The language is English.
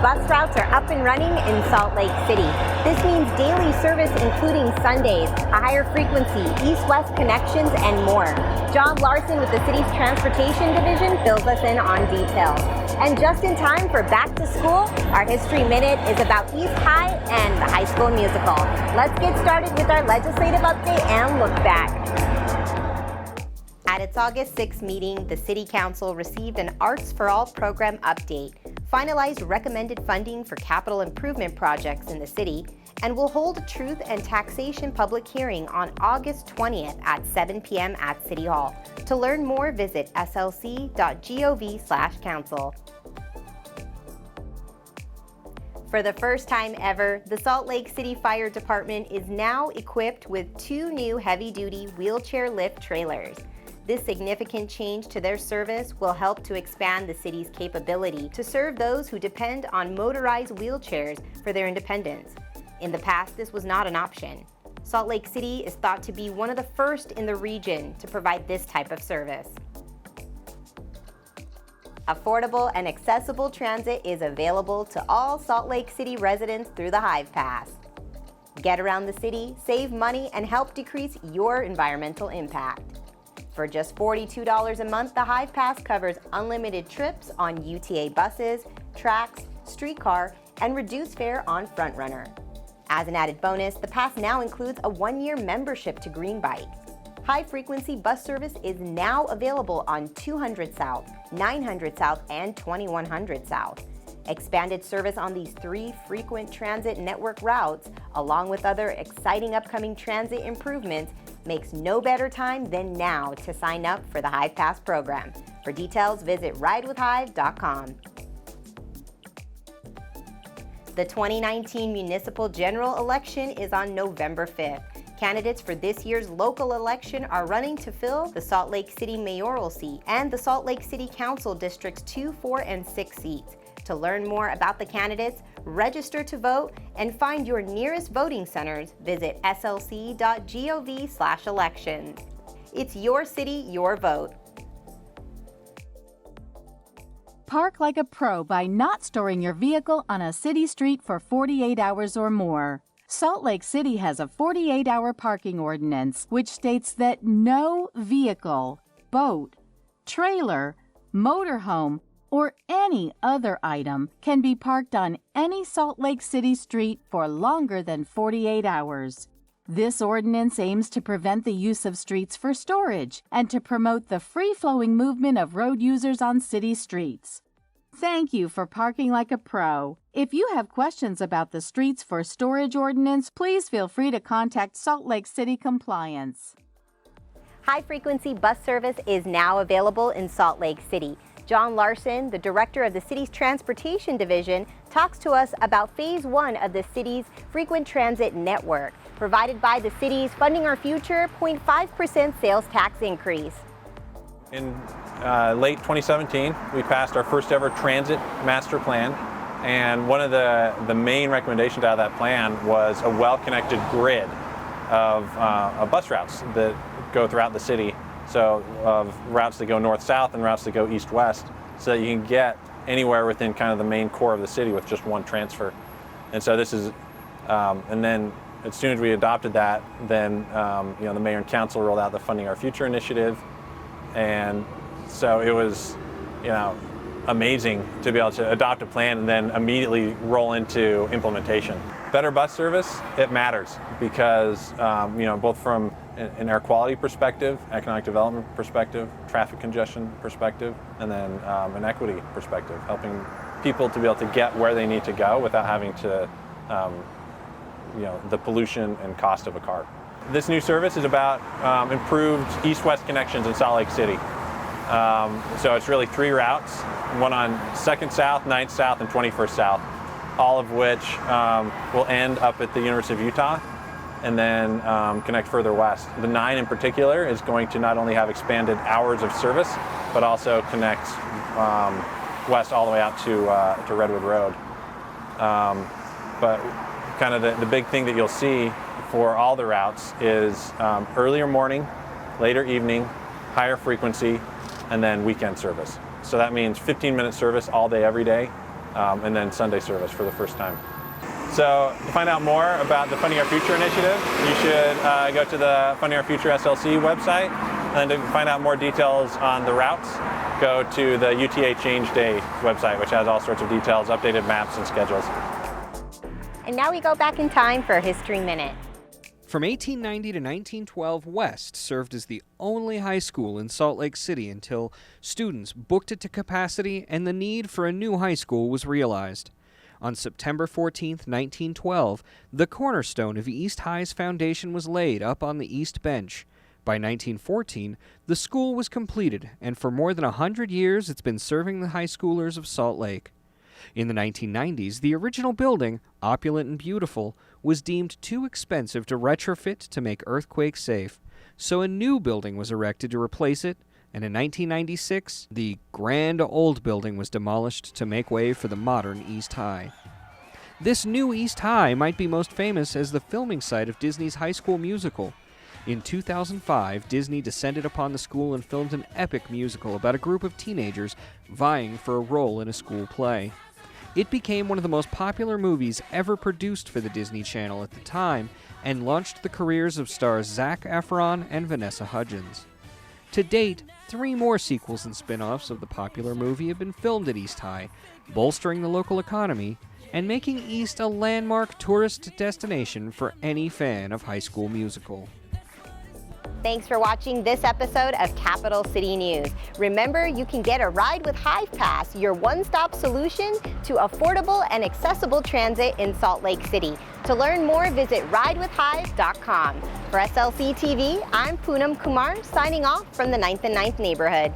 bus routes are up and running in Salt Lake City. This means daily service including Sundays, a higher frequency, east-west connections, and more. Jon Larsen with the city's transportation division fills us in on details. And just in time for back to school, our History Minute is about East High and the high school musical. Let's get started with our legislative update and look back. At its August 6th meeting, the City Council received an Arts for All program update, finalized recommended funding for capital improvement projects in the city, and will hold a truth and taxation public hearing on August 20th at 7 p.m. at City Hall. To learn more, visit slc.gov/council. For the first time ever, the Salt Lake City Fire Department is now equipped with 2 new heavy-duty wheelchair lift trailers. This significant change to their service will help to expand the city's capability to serve those who depend on motorized wheelchairs for their independence. In the past, this was not an option. Salt Lake City is thought to be one of the first in the region to provide this type of service. Affordable and accessible transit is available to all Salt Lake City residents through the Hive Pass. Get around the city, save money, and help decrease your environmental impact. For just $42 a month, the Hive Pass covers unlimited trips on UTA buses, tracks, streetcar, and reduced fare on FrontRunner. As an added bonus, the pass now includes a 1-year membership to Greenbike. High-frequency bus service is now available on 200 South, 900 South, and 2100 South. Expanded service on these 3 frequent transit network routes, along with other exciting upcoming transit improvements, makes no better time than now to sign up for the Hive Pass program. For details, visit ridewithhive.com. The 2019 municipal general election is on November 5th. Candidates for this year's local election are running to fill the Salt Lake City mayoral seat and the Salt Lake City Council Districts 2, 4, and 6 seats. To learn more about the candidates, register to vote, and find your nearest voting centers, visit slc.gov/elections. It's your city, your vote. Park like a pro by not storing your vehicle on a city street for 48 hours or more. Salt Lake City has a 48-hour parking ordinance which states that no vehicle, boat, trailer, motorhome, or any other item can be parked on any Salt Lake City street for longer than 48 hours. This ordinance aims to prevent the use of streets for storage and to promote the free-flowing movement of road users on city streets. Thank you for parking like a pro. If you have questions about the Streets for Storage ordinance, please feel free to contact Salt Lake City Compliance. High-frequency bus service is now available in Salt Lake City. Jon Larsen, the director of the city's transportation division, talks to us about phase 1 of the city's frequent transit network, provided by the city's Funding Our Future 0.5% sales tax increase. In late 2017, we passed our first ever transit master plan, and one of the main recommendations out of that plan was a well-connected grid of bus routes that go throughout the city. So of routes that go north-south and routes that go east-west, so that you can get anywhere within kind of the main core of the city with just one transfer. And so this is, and then as soon as we adopted that, then the mayor and council rolled out the Funding Our Future initiative, and so it was, amazing to be able to adopt a plan and then immediately roll into implementation. Better bus service, it matters because, both from an air quality perspective, economic development perspective, traffic congestion perspective, and then an equity perspective, helping people to be able to get where they need to go without having to, the pollution and cost of a car. This new service is about improved east-west connections in Salt Lake City. So it's really 3 routes, one on 2nd South, 9th South, and 21st South, all of which will end up at the University of Utah and then connect further west. The 9 in particular is going to not only have expanded hours of service, but also connects west all the way out to Redwood Road. But kind of the big thing that you'll see for all the routes is earlier morning, later evening, higher frequency, and then weekend service. So that means 15-minute service all day, every day, and then Sunday service for the first time. So to find out more about the Funding Our Future initiative, you should go to the Funding Our Future SLC website, and to find out more details on the routes, go to the UTA Change Day website, which has all sorts of details, updated maps, and schedules. And now we go back in time for History Minute. From 1890 to 1912, West served as the only high school in Salt Lake City until students booked it to capacity and the need for a new high school was realized. On September 14, 1912, the cornerstone of East High's foundation was laid up on the East Bench. By 1914, the school was completed, and for more than 100 years it's been serving the high schoolers of Salt Lake. In the 1990s, the original building, opulent and beautiful, was deemed too expensive to retrofit to make earthquake safe, so a new building was erected to replace it, and in 1996, the grand old building was demolished to make way for the modern East High. This new East High might be most famous as the filming site of Disney's High School Musical. In 2005, Disney descended upon the school and filmed an epic musical about a group of teenagers vying for a role in a school play. It became one of the most popular movies ever produced for the Disney Channel at the time and launched the careers of stars Zac Efron and Vanessa Hudgens. To date, 3 more sequels and spin-offs of the popular movie have been filmed at East High, bolstering the local economy and making East a landmark tourist destination for any fan of High School Musical. Thanks for watching this episode of Capital City News. Remember, you can get a ride with Hive Pass, your one-stop solution to affordable and accessible transit in Salt Lake City. To learn more, visit ridewithhive.com. For SLCtv, I'm Poonam Kumar, signing off from the 9th and 9th neighborhood.